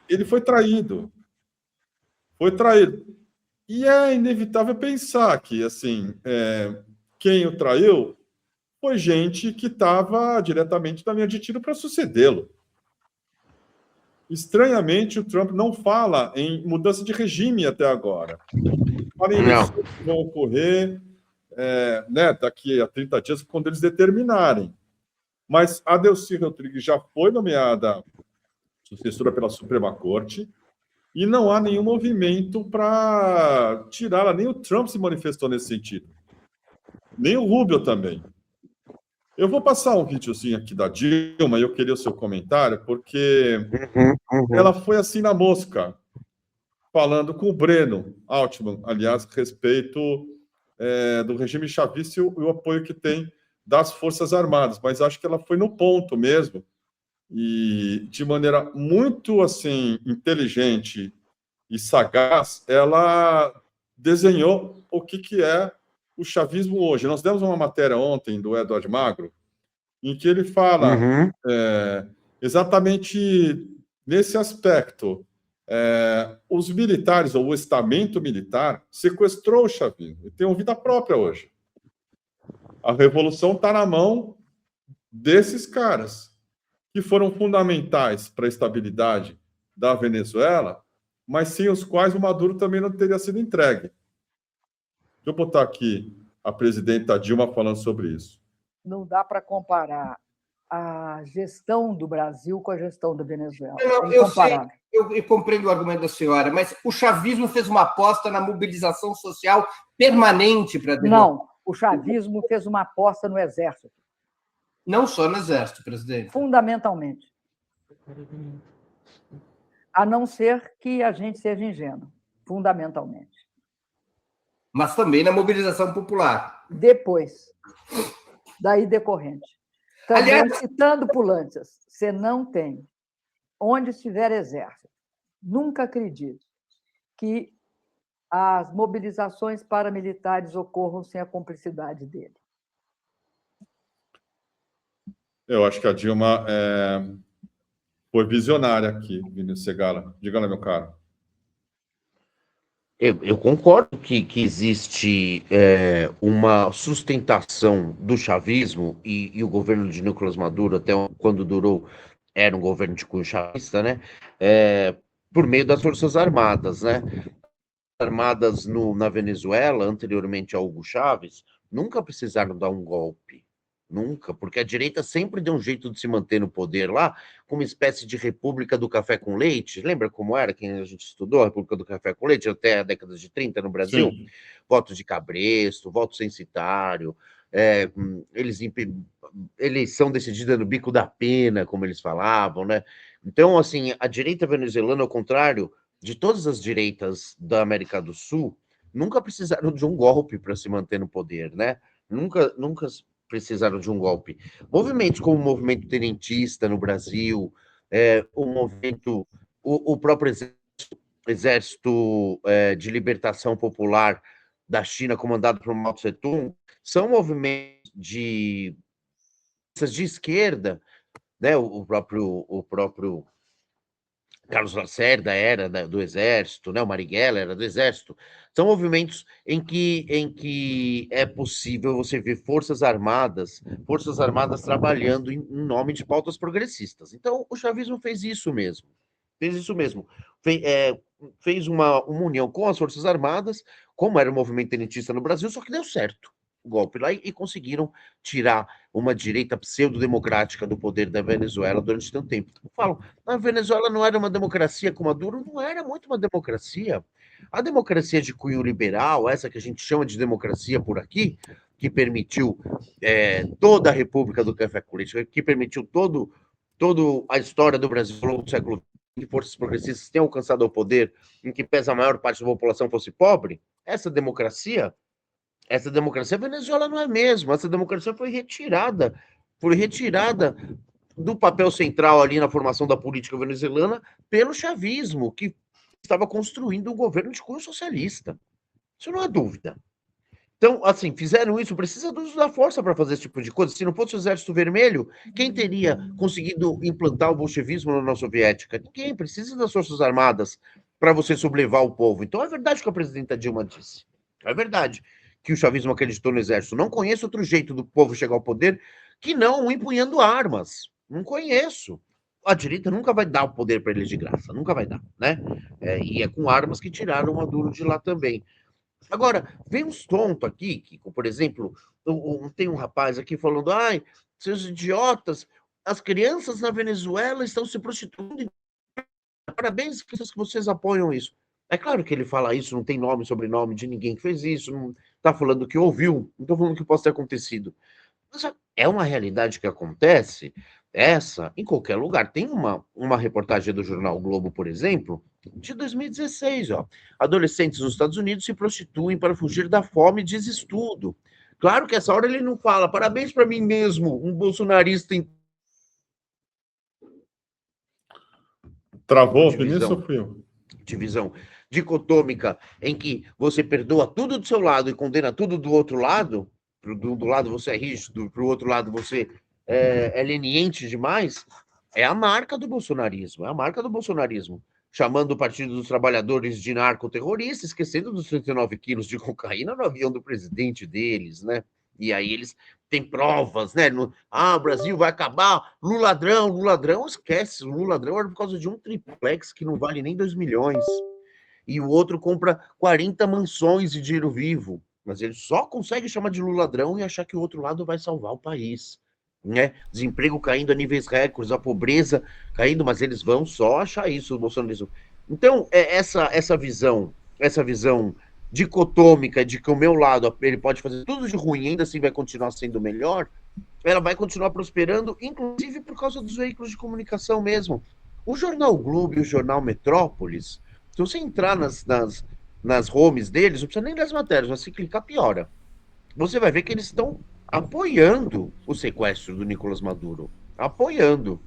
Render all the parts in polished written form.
ele foi traído. Foi traído. E é inevitável pensar que, assim, quem o traiu foi gente que estava diretamente na linha de tiro para sucedê-lo. Estranhamente, o Trump não fala em mudança de regime até agora. Fala em Não. eleições que vão ocorrer daqui a 30 dias, quando eles determinarem. Mas a Delcy Rodrigues já foi nomeada sucessora pela Suprema Corte e não há nenhum movimento para tirá-la. Nem o Trump se manifestou nesse sentido. Nem o Rubio também. Eu vou passar um videozinho aqui da Dilma e eu queria o seu comentário, porque ela foi assim na mosca, falando com o Breno Altman, aliás, a respeito do regime chavista e o apoio que tem das Forças Armadas. Mas acho que ela foi no ponto mesmo, e de maneira muito assim inteligente e sagaz, ela desenhou o que é o chavismo hoje. Nós demos uma matéria ontem do Eduardo Magro, em que ele fala exatamente nesse aspecto. Os militares, ou o estamento militar, sequestrou o chavismo e tem uma vida própria hoje. A revolução está na mão desses caras, que foram fundamentais para a estabilidade da Venezuela, mas sem os quais o Maduro também não teria sido entregue. Deixa eu botar aqui a presidenta Dilma falando sobre isso. Não dá para comparar a gestão do Brasil com a gestão da Venezuela. Não, eu sei, eu compreendo o argumento da senhora, mas o chavismo fez uma aposta na mobilização social permanente para Não, o chavismo fez uma aposta no Exército. Não só no Exército, presidente. Fundamentalmente. A não ser que a gente seja ingênuo. Fundamentalmente. Mas também na mobilização popular. Depois. Daí decorrente. Também, aliás, citando Pulantzas, você não tem, onde estiver exército, nunca acredite que as mobilizações paramilitares ocorram sem a cumplicidade dele. Eu acho que a Dilma foi visionária aqui, Vinícius Segala. Diga lá, meu caro. Eu concordo que existe uma sustentação do chavismo e o governo de Nicolás Maduro, até quando durou, era um governo de cunho chavista, né? Por meio das Forças Armadas, né? Armadas na Venezuela, anteriormente a Hugo Chávez, nunca precisaram dar um golpe. Nunca, porque a direita sempre deu um jeito de se manter no poder lá, como uma espécie de república do café com leite. Lembra como era, quem a gente estudou, a república do café com leite, até a década de 30 no Brasil? Sim. Voto de cabresto, voto censitário, eleição decidida no bico da pena, como eles falavam, né? Então, assim, a direita venezuelana, ao contrário de todas as direitas da América do Sul, nunca precisaram de um golpe para se manter no poder, né? Nunca precisaram de um golpe. Movimentos como o movimento tenentista no Brasil, o próprio exército de libertação popular da China, comandado por Mao Tse-tung, são movimentos de esquerda, né? O próprio Carlos Lacerda era do Exército, né? O Marighella era do Exército. São movimentos em que é possível você ver forças armadas trabalhando em nome de pautas progressistas. Então, o chavismo fez isso mesmo. Fez uma união com as Forças Armadas, como era o movimento tenentista no Brasil, só que deu certo o golpe lá e conseguiram tirar uma direita pseudo-democrática do poder da Venezuela durante tanto tempo. Falam, a Venezuela não era uma democracia com Maduro, não era muito uma democracia. A democracia de cunho liberal, essa que a gente chama de democracia por aqui, que permitiu toda a República do Café com Leite, que permitiu toda a história do Brasil ao longo do século XX, que forças progressistas tenham alcançado o poder, em que pesa a maior parte da população fosse pobre, essa democracia Venezuela não é mesmo. Essa democracia foi retirada do papel central ali na formação da política venezuelana pelo chavismo, que estava construindo um governo de cunho socialista. Isso não há dúvida. Então, assim, fizeram isso, precisa do uso da força para fazer esse tipo de coisa. Se não fosse o Exército Vermelho, quem teria conseguido implantar o bolchevismo na União Soviética? Ninguém. Precisa das Forças Armadas para você sublevar o povo. Então, é verdade o que a presidenta Dilma disse. É verdade que o chavismo acreditou no Exército. Não conheço outro jeito do povo chegar ao poder que não empunhando armas. Não conheço. A direita nunca vai dar o poder para eles de graça. Nunca vai dar, né? E é com armas que tiraram o Maduro de lá também. Agora, vem uns tontos aqui, que, por exemplo, tem um rapaz aqui falando, ai, seus idiotas, as crianças na Venezuela estão se prostituindo. Parabéns que vocês apoiam isso. É claro que ele fala isso, não tem nome e sobrenome de ninguém que fez isso, não está falando que ouviu, não estou falando que possa ter acontecido. Mas é uma realidade que acontece, essa, em qualquer lugar. Tem uma reportagem do jornal o Globo, por exemplo, de 2016, ó. Adolescentes nos Estados Unidos se prostituem para fugir da fome e desestudo. Claro que essa hora ele não fala, parabéns para mim mesmo, um bolsonarista em Travou, Vinícius, ou fui eu? Divisão dicotômica, em que você perdoa tudo do seu lado e condena tudo do outro lado, do lado você é rígido, para o outro lado você é leniente demais, é a marca do bolsonarismo, é a marca do bolsonarismo. Chamando o Partido dos Trabalhadores de narcoterrorista, esquecendo dos 39 quilos de cocaína no avião do presidente deles, né? E aí eles têm provas, né? O Brasil vai acabar, Lula ladrão, esquece, o Lula ladrão era por causa de um triplex que não vale nem 2 milhões. E o outro compra 40 mansões de dinheiro vivo. Mas ele só consegue chamar de Lula ladrão e achar que o outro lado vai salvar o país. Né? Desemprego caindo a níveis recordes, a pobreza caindo, mas eles vão só achar isso, o bolsonarismo. Então, essa visão dicotômica de que o meu lado ele pode fazer tudo de ruim, ainda assim vai continuar sendo melhor, ela vai continuar prosperando, inclusive por causa dos veículos de comunicação mesmo. O Jornal Globo e o Jornal Metrópolis, se você entrar nas homes deles, não precisa nem das matérias, mas se clicar, piora. Você vai ver que eles estão apoiando o sequestro do Nicolás Maduro. Apoiando.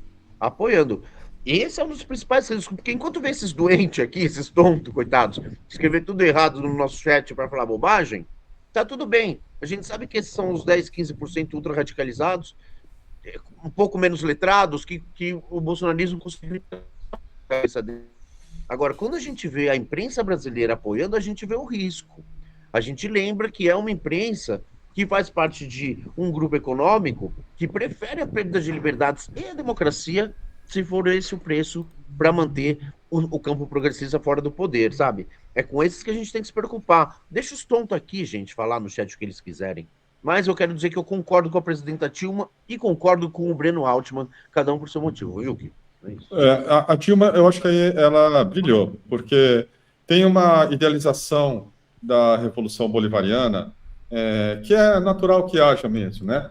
Esse é um dos principais riscos, porque enquanto vê esses doentes aqui, esses tontos, coitados, escrever tudo errado no nosso chat para falar bobagem, tá tudo bem. A gente sabe que esses são os 10, 15% ultra radicalizados, um pouco menos letrados, que o bolsonarismo conseguiu a cabeça dele. Agora, quando a gente vê a imprensa brasileira apoiando, a gente vê o risco. A gente lembra que é uma imprensa que faz parte de um grupo econômico que prefere a perda de liberdades e a democracia, se for esse o preço para manter o campo progressista fora do poder, sabe? É com esses que a gente tem que se preocupar. Deixa os tontos aqui, gente, falar no chat o que eles quiserem. Mas eu quero dizer que eu concordo com a presidenta Dilma e concordo com o Breno Altman, cada um por seu motivo, viu, Gui? É isso. A Dilma, eu acho que aí ela brilhou, porque tem uma idealização da Revolução Bolivariana que é natural que haja mesmo, né?